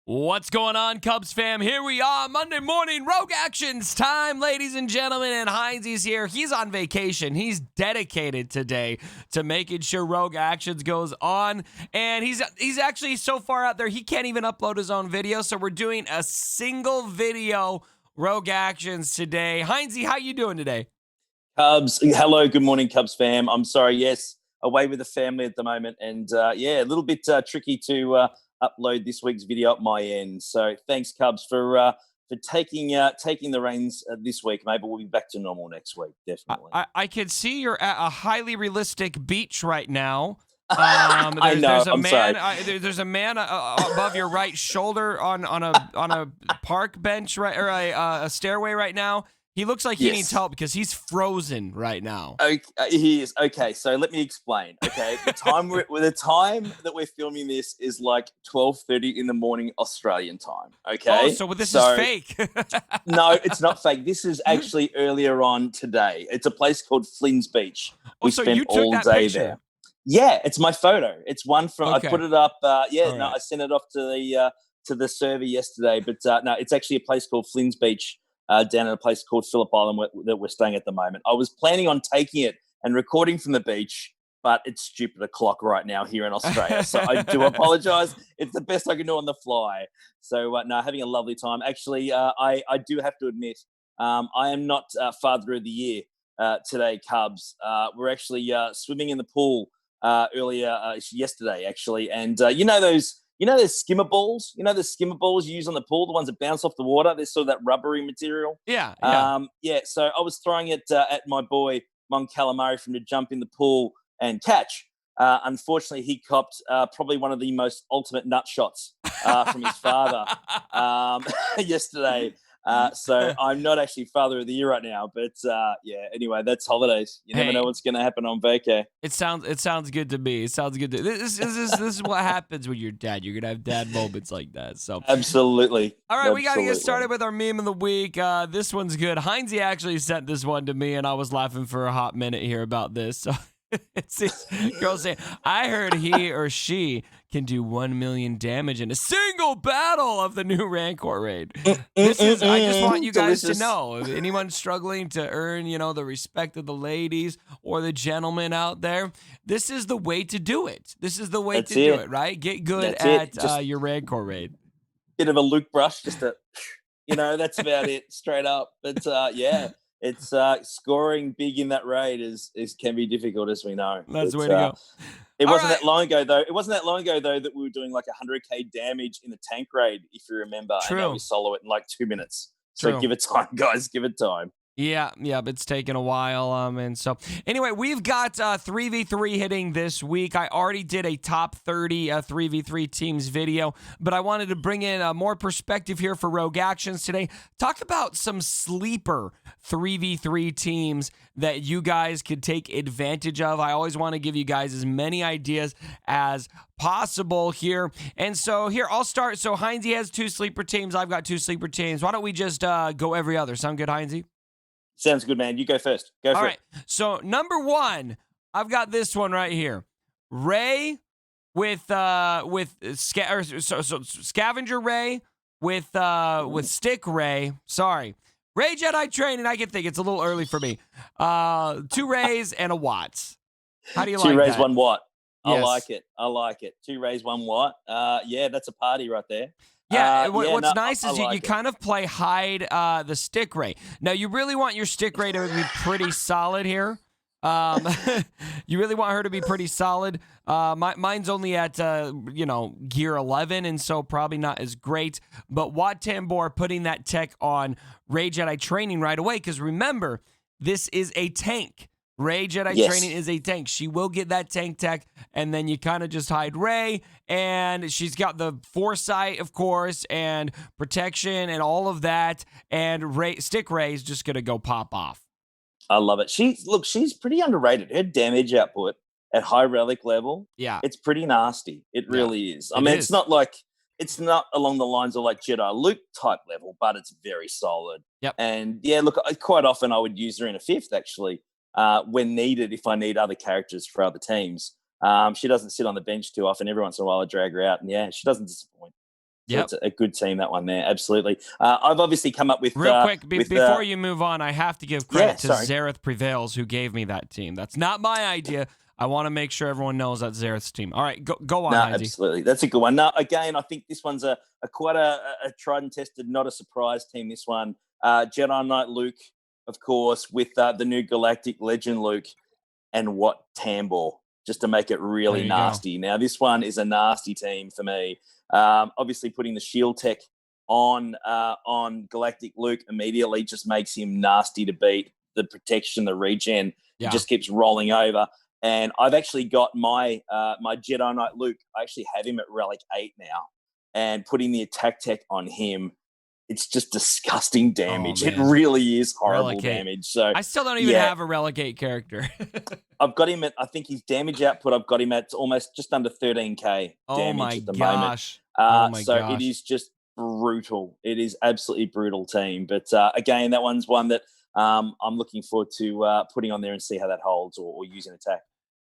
What's going on, Cubs fam? Here we are, Monday morning Rogue Actions time, ladies and gentlemen, and Heinzie's here. He's on vacation. He's dedicated today to making sure Rogue Actions goes on, and he's actually so far out there, he can't even upload his own video, so we're doing a single video Rogue Actions today. Heinzie, how you doing today? Cubs, hello, good morning, Cubs fam. I'm sorry, yes, away with the family at the moment, and a little bit tricky to upload this week's video at my end. So thanks, Cubs, for taking the reins this week. Maybe we'll be back to normal next week, definitely. I can see you're at a highly realistic beach right now. I know. There's a I'm man. sorry. There's a man above your right shoulder on a park bench, right, or a stairway right now. He looks like he needs Yes. help because he's frozen right now. Okay, he is. Okay, so let me explain. Okay, the time that we're filming this is like 12:30 in the morning Australian time. Okay. Oh, so this is fake. No, it's not fake. This is actually earlier on today. It's a place called Flynn's Beach. Oh, We so spent you took all that day picture? there. Yeah, it's my photo. It's one from. Okay. I put it up. All No, right. I sent it off to the server yesterday. But no, it's actually a place called Flynn's Beach down at a place called Phillip Island that we're staying at the moment. I was planning on taking it and recording from the beach, but it's stupid o'clock right now here in Australia. So I do apologize. It's the best I can do on the fly. So no, having a lovely time. Actually, I do have to admit, I am not Father of the Year today, Cubs. We're actually swimming in the pool earlier yesterday, actually, and those skimmer balls. You know the skimmer balls you use on the pool, the ones that bounce off the water. They're sort of that rubbery material. Yeah, yeah. So I was throwing it at my boy Mon Calamari for him to jump in the pool and catch. Unfortunately, he copped probably one of the most ultimate nut shots from his father yesterday. So I'm not actually Father of the Year right now, but Anyway, that's holidays. You never Hey. know what's going to happen on vacay. It sounds good to me. It sounds good to this is what happens when you're dad. You're gonna have dad moments like that. So Absolutely. all right, we got to get Absolutely. started with our meme of the week. This one's good. Heinzie actually sent this one to me, and I was laughing for a hot minute here about this. So it's this girl saying, I heard he or she can do 1 million damage in a single battle of the new Rancor raid. I just want you guys Delicious. to know, if anyone struggling to earn, the respect of the ladies or the gentlemen out there, this is the way to do it. This is the way That's to do it. it, right? Get good That's it. at Just your Rancor raid. bit of a Luke brush, just a, that's about it, straight up. But it's scoring big in that raid is can be difficult, as we know. That's the But, way to go. It All wasn't right. that long ago, though. It wasn't that long ago, though, that we were doing like 100k damage in the tank raid, if you remember. And now True. we solo it in like 2 minutes. So True. give it time, guys. Give it time. Yeah, it's taken a while. And so anyway, we've got 3v3 hitting this week. I already did a top 30 3v3 teams video, but I wanted to bring in more perspective here for Rogue Actions today. Talk about some sleeper 3v3 teams that you guys could take advantage of. I always want to give you guys as many ideas as possible here. And so here, I'll start. So Heinzie has 2 sleeper teams. I've got 2 sleeper teams. Why don't we just go every other? Sound good, Heinzie? Sounds good, man. You go first. Go for All it. right. So number 1, I've got this one right here. Ray with Scavenger Ray with Stick Ray. Sorry. Ray Jedi Training. I can think it's a little early for me. 2 Rays and a Watts. How do you like 2 rays, that? 1 watt. I Yes. like it. I like it. 2 rays, 1 watt. That's a party right there. Yeah, what's nice is you like it. kind of play hide the Stick Ray. Now, you really want your Stick Ray to be pretty solid here. You really want her to be pretty solid. Mine's only at, gear 11, and so probably not as great. But Wat Tambor putting that tech on Ray Jedi Training right away, because remember, this is a tank. Ray Jedi Yes. Training is a tank. She will get that tank tech, and then you kind of just hide Ray, and she's got the foresight, of course, and protection and all of that, and Stick Ray is just going to go pop off. I love it. She's pretty underrated. Her damage output at high relic level, Yeah. it's pretty nasty. It Yeah. really is. I It mean, is. it's not along the lines of like Jedi Luke type level, but it's very solid. Yep. And quite often I would use her in a 5th actually, when needed, if I need other characters for other teams. She doesn't sit on the bench too often. Every once in a while I drag her out, and she doesn't disappoint. So Yep. it's a good team, that one there. Absolutely. I've obviously come up with Real quick, with before you move on, I have to give yeah. credit to Sorry. Zareth Prevails, who gave me that team. That's not my idea. I want to make sure everyone knows that's Zareth's team. All right, go on, No, Heinzie. absolutely. That's a good one. No, again, I think this one's a quite a tried and tested, not a surprise team. This one, Jedi Knight Luke, of course, with the new Galactic Legend Luke, and what Tambor, just to make it There really you go. nasty. Now, this one is a nasty team for me. Obviously, putting the shield tech on Galactic Luke immediately just makes him nasty to beat. The protection, the regen, he Yeah. just keeps rolling over. And I've actually got my my Jedi Knight Luke. I actually have him at Relic 8 now, and putting the attack tech on him, it's just disgusting damage. It man. really is horrible Relic 8. damage. So I still don't even yeah. have a Relegate character. I've got him at, I think his damage output, I've got him at almost just under 13k Oh damage my at the moment. gosh. Oh my So gosh. it is just brutal. It is absolutely brutal team. But again, that one's one that I'm looking forward to putting on there and see how that holds, or using attack.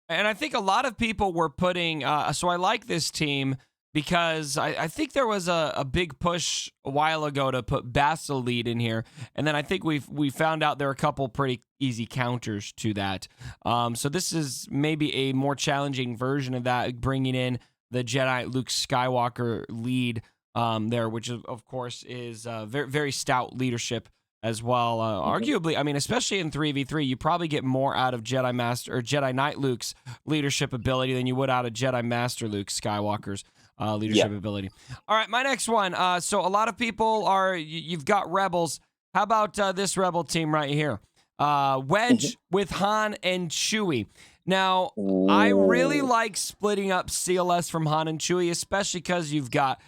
And I think a lot of people were putting, so I like this team because I think there was a big push a while ago to put Basil lead in here. And then I think we found out there are a couple pretty easy counters to that. So this is maybe a more challenging version of that, bringing in the Jedi Luke Skywalker lead there, which of course is very, very stout leadership as well. Arguably, I mean, especially in 3v3, you probably get more out of Jedi Master or Jedi Knight Luke's leadership ability than you would out of Jedi Master Luke Skywalker's leadership ability. All right, my next one. So a lot of people you've got Rebels. How about this Rebel team right here? Wedge with Han and Chewie. Now, I really like splitting up CLS from Han and Chewie, especially because you've got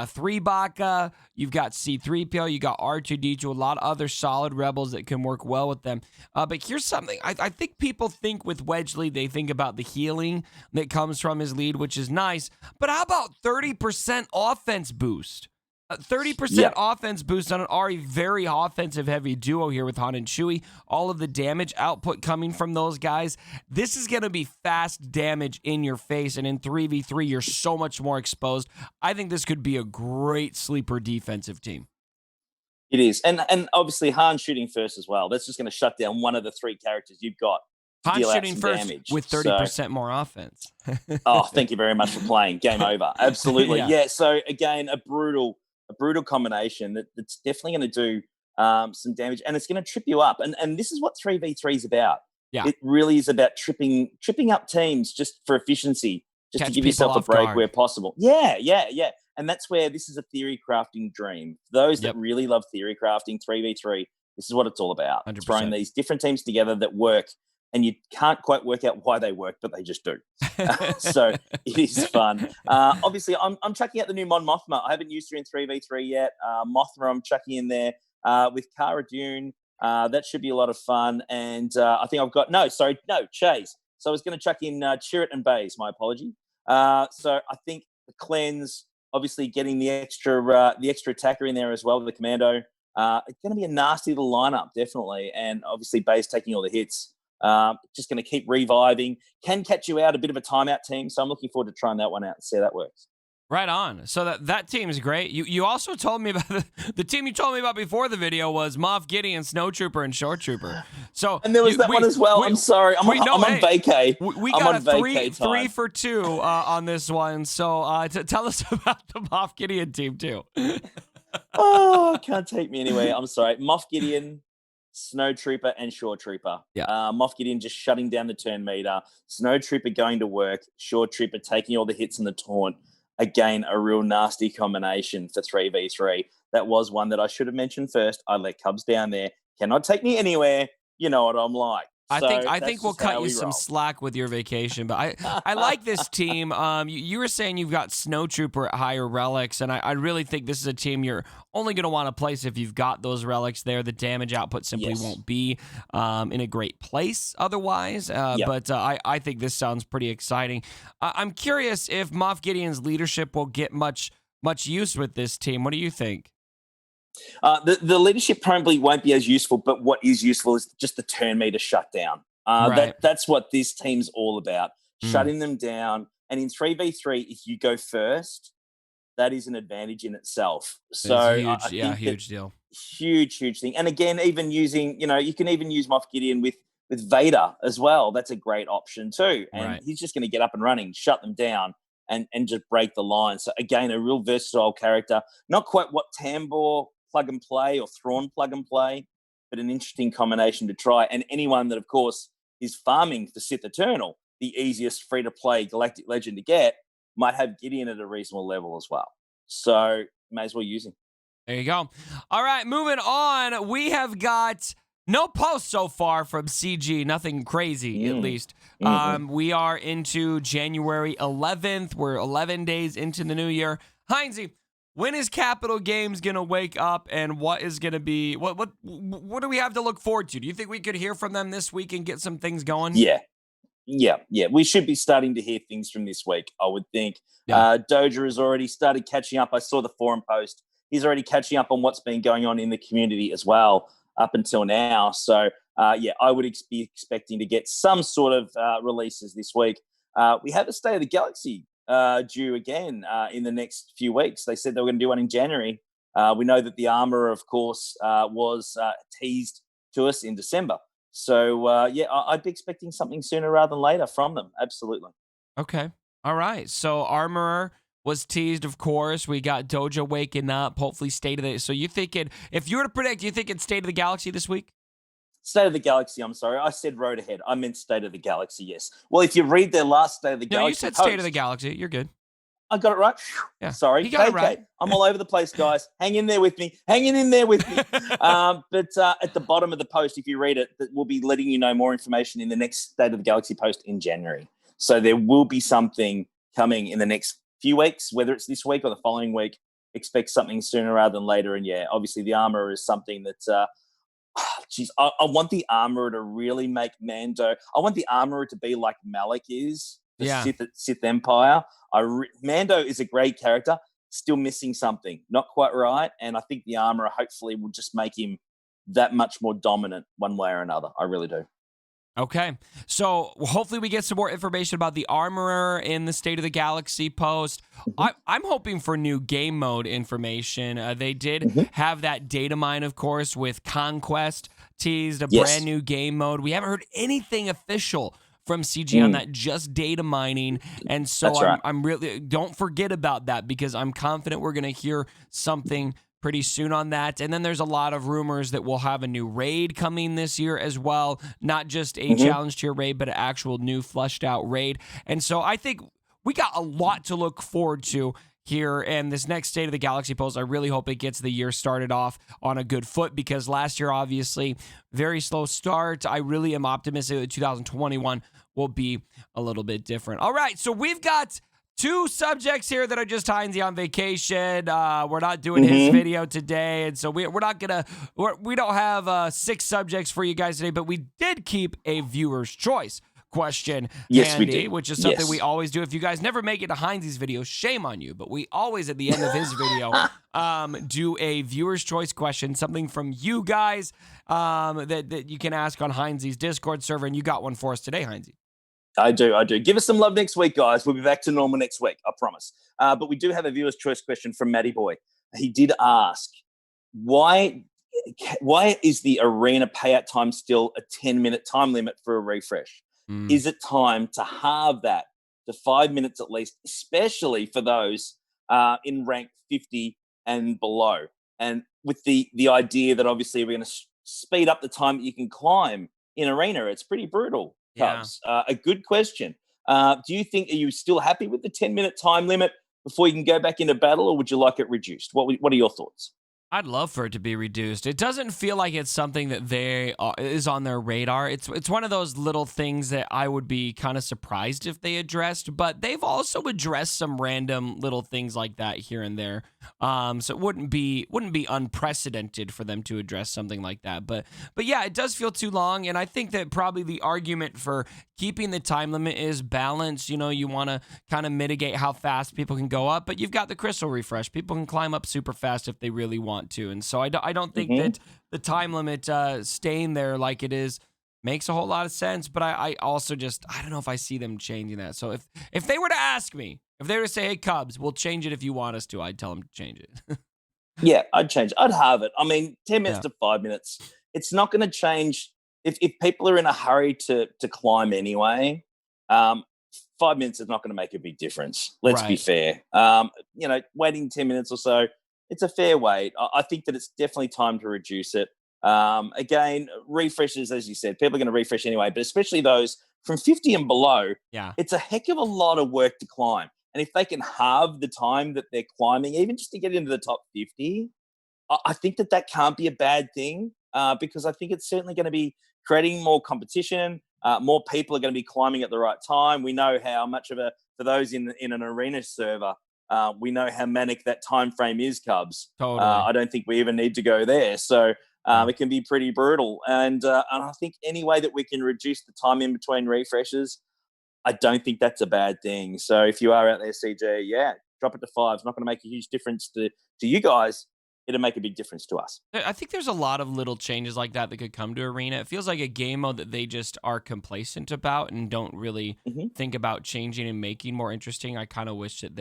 3 Baka, you've got C-3PO, you got R2-D2, a lot of other solid rebels that can work well with them. But here's something. I think people think with Wedge lead, they think about the healing that comes from his lead, which is nice. But how about 30% offense boost? 30% offense boost on an already very offensive heavy duo here with Han and Chewie. All of the damage output coming from those guys. This is going to be fast damage in your face. And in 3v3, you're so much more exposed. I think this could be a great sleeper defensive team. It is. And obviously Han shooting first as well. That's just going to shut down one of the 3 characters you've got. Han shooting first damage. with 30% more offense. Oh, thank you very much for playing. Game over. Absolutely. Yeah. So again, a brutal combination that's definitely going to do some damage, and it's going to trip you up. And this is what 3v3 is about. Yeah. It really is about tripping up teams just for efficiency, just Catch to give people yourself a off break guard. where possible. Yeah. And that's where this is a theory crafting dream. For those that really love theory crafting, 3v3, this is what it's all about. 100%. Throwing these different teams together that work, and you can't quite work out why they work, but they just do. So it is fun. Obviously, I'm chucking out the new Mon Mothma. I haven't used her in 3v3 yet. Mothma, I'm chucking in there with Cara Dune. That should be a lot of fun. And I think I've got Chase. So I was going to chuck in Chirrut and Baze. My apology. So I think the cleanse, obviously getting the extra attacker in there as well, the commando. It's going to be a nasty little lineup, definitely. And obviously, Baze taking all the hits. Just going to keep reviving. Can catch you out, a bit of a timeout team. So I'm looking forward to trying that one out and see how that works. Right on. So that team is great. You also told me about the team you told me about before the video was Moff Gideon, Snowtrooper, and Short Trooper. So and there was that one as well. I'm sorry. I'm on vacay. We got a 3 for 2 on this one. So tell us about the Moff Gideon team too. Oh, can't take me anywhere. I'm sorry. Moff Gideon, Snowtrooper, and Short Trooper. Yeah. Moff Gideon just shutting down the turn meter. Snowtrooper going to work. Short Trooper taking all the hits in the taunt. Again, a real nasty combination for 3v3. That was one that I should have mentioned first. I let Cubs down there. Cannot take me anywhere. You know what I'm like. I think we'll cut you some slack with your vacation, but I like this team. You were saying you've got Snowtrooper at higher relics, and I really think this is a team you're only going to want to place if you've got those relics there. The damage output simply won't be in a great place otherwise, but I think this sounds pretty exciting. I'm curious if Moff Gideon's leadership will get much use with this team. What do you think? The leadership probably won't be as useful, but what is useful is just the turn meter shutdown. That's what this team's all about, shutting them down. And in 3v3, if you go first, that is an advantage in itself. So It's I huge. Yeah, think that huge deal. huge thing. And again, even using, you can even use Moff Gideon with Vader as well. That's a great option too. And Right. he's just going to get up and running, shut them down, and just break the line. So again, a real versatile character. Not quite what Tambor plug and play or Thrawn plug and play, but an interesting combination to try. And anyone that, of course, is farming for Sith Eternal, the easiest free to play Galactic Legend to get, might have Gideon at a reasonable level as well. So may as well use him. There you go. All right, moving on. We have got no posts so far from CG. Nothing crazy, at least. We are into January 11th. We're 11 days into the new year. Heinzie, when is Capital Games gonna wake up, and what is gonna be what do we have to look forward to? Do you think we could hear from them this week and get some things going? Yeah. We should be starting to hear things from this week, I would think. Yeah. Doja has already started catching up. I saw the forum post. He's already catching up on what's been going on in the community as well up until now. So, I would be expecting to get some sort of releases this week. We have a State of the Galaxy due again in the next few weeks. They said they were going to do one in January. We know that the Armor, of course, was teased to us in December. So, I'd be expecting something sooner rather than later from them. Absolutely. Okay. All right. So Armorer was teased, of course. We got Doja waking up. Hopefully, State of the. So you think it? If you were to predict, you think it's State of the Galaxy this week? State of the Galaxy, I'm sorry. I said Road Ahead. I meant State of the Galaxy, yes. Well, if you read their last State of the No, Galaxy you said post, State of the Galaxy. You're good. I got it right. Yeah. Sorry. You got it KK. right. I'm all over the place, guys. Hang in there with me. Hanging in there with me. But at the bottom of the post, if you read it, that we'll be letting you know more information in the next State of the Galaxy post in January. So there will be something coming in the next few weeks, whether it's this week or the following week. Expect something sooner rather than later. And obviously the Armor is something that, I want the Armorer to really make Mando. I want the Armorer to be like Malak is, the Sith Empire. Mando is a great character, still missing something, not quite right. And I think the Armorer hopefully will just make him that much more dominant one way or another. I really do. Okay. So hopefully we get some more information about the Armorer in the State of the Galaxy post. I'm hoping for new game mode information. They did have that data mine, of course, with Conquest teased a brand new game mode. We haven't heard anything official from CG on that, just data mining. And so I'm really, don't forget about that, because I'm confident we're going to hear something pretty soon on that. And then there's a lot of rumors that we'll have a new raid coming this year as well. Not just a challenge tier raid, but an actual new fleshed out raid. And so I think we got a lot to look forward to here. And this next State of the Galaxy post, I really hope it gets the year started off on a good foot, because last year, obviously, very slow start. I really am optimistic that 2021 will be a little bit different. All right, so we've got two subjects here that are just Heinzie on vacation. We're not doing his video today, and so we don't have 6 subjects for you guys today, but we did keep a viewer's choice question handy, which is something we always do. If you guys never make it to Heinzie's video, shame on you, but we always, at the end of his video, do a viewer's choice question, something from you guys that you can ask on Heinzie's Discord server, and you got one for us today, Heinzie. I do. Give us some love next week, guys. We'll be back to normal next week, I promise. But we do have a viewer's choice question from Matty Boy. He did ask, why is the arena payout time still a 10-minute time limit for a refresh? Is it time to halve that to 5 minutes at least, especially for those in rank 50 and below? And with the idea that obviously we're going to speed up the time that you can climb in arena. It's pretty brutal. Cubs. A good question. Do you think, are you still happy with the 10-minute time limit before you can go back into battle, or would you like it reduced? What are your thoughts? I'd love for it to be reduced. It doesn't feel like it's something that is on their radar. It's one of those little things that I would be kind of surprised if they addressed, but they've also addressed some random little things like that here and there. So it wouldn't be unprecedented for them to address something like that. But yeah, it does feel too long, and I think that probably the argument for keeping the time limit is balance. You know, you want to kind of mitigate how fast people can go up, but you've got the crystal refresh. People can climb up super fast if they really want to. And so I don't think that the time limit staying there like it is makes a whole lot of sense. But I also I don't know if I see them changing that. So if they were to ask me, If they were to say, "Hey, Cubs, we'll change it if you want us to," I'd tell them to change it. Yeah, I'd change. I'd have it. I mean, 10 minutes Yeah. to 5 minutes. It's not going to change if people are in a hurry to climb anyway. Um, 5 minutes is not going to make a big difference. Let's be Right. fair. Waiting 10 minutes or so, it's a fair wait. I think that it's definitely time to reduce it. Again, refreshes, as you said, people are going to refresh anyway, but especially those from 50 and below, Yeah. it's a heck of a lot of work to climb. And if they can halve the time that they're climbing, even just to get into the top 50, I think that can't be a bad thing, because I think it's certainly going to be creating more competition. More people are going to be climbing at the right time. We know how much for those in an arena server, we know how manic that time frame is, Cubs. Totally. I don't think we even need to go there. So Yeah. it can be pretty brutal. And I think any way that we can reduce the time in between refreshes, I don't think that's a bad thing. So if you are out there, CJ, yeah, drop it to 5. It's not going to make a huge difference to you guys. It'll make a big difference to us. I think there's a lot of little changes like that could come to Arena. It feels like a game mode that they just are complacent about and don't really Mhm. think about changing and making more interesting. I kind of wish that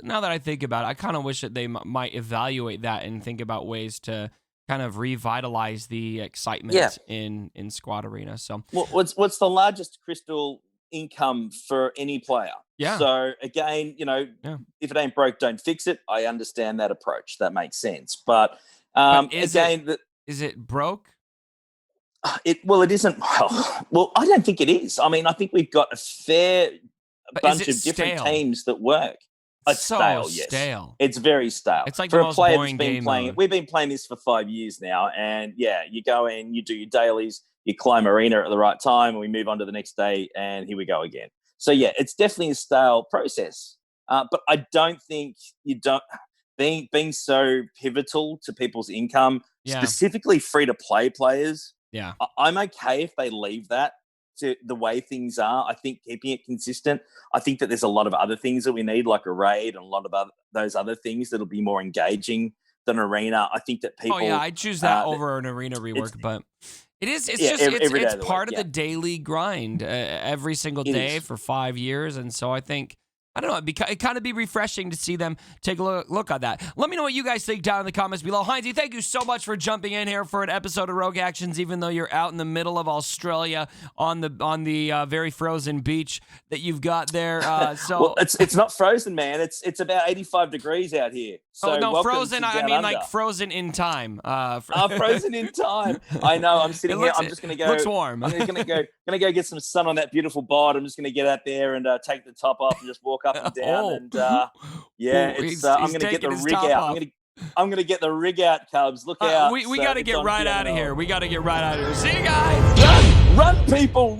now that I think about it, I kind of wish that they might evaluate that and think about ways to kind of revitalize the excitement Yeah. in Squad Arena. So What's the largest crystal income for any player? Yeah. So again, Yeah. if it ain't broke, don't fix it. I understand that approach. That makes sense. But But is again, it broke? it isn't. Well, I don't think it is. I mean, I think we've got a fair But bunch is of it different stale? teams that work. It's So stale, yes. stale. It's very stale. It's like for the a most player boring that's been game playing it. mode. We've been playing this for 5 years now, and yeah, you go in, you do your dailies, you climb arena at the right time, and we move on to the next day, and here we go again. So yeah, it's definitely a stale process. But I don't think being so pivotal to people's income, Yeah. specifically free to play players. Yeah. I'm okay if they leave that to the way things are. I think keeping it consistent. I think that there's a lot of other things that we need, like a raid and a lot of those other things that'll be more engaging than arena. I think that people. Oh yeah, I'd choose that over an Arena rework, but it's Yeah, just every day it's of the part week, of the daily grind every single It day is. for 5 years, and so I think. I don't know. It kind of be refreshing to see them take a look at that. Let me know what you guys think down in the comments below. Heinzie, thank you so much for jumping in here for an episode of Rogue Actions, even though you're out in the middle of Australia on the very frozen beach that you've got there. Well, it's not frozen, man. It's about 85 degrees out here. So no, welcome frozen. to I Down mean Under. like frozen in time. Frozen in time. I know. I'm sitting here. I'm just going to go. Looks warm. I'm going to go get some sun on that beautiful bod. I'm just going to get out there and take the top off and just walk up and down. Oh. And yeah, Ooh, it's. he's I'm going to get taking the his rig top out. off. I'm going to get the rig out, Cubs. Look out! We So got to it's get on right out of TNL. here. We got to get right out of here. See you guys. Run, people, run!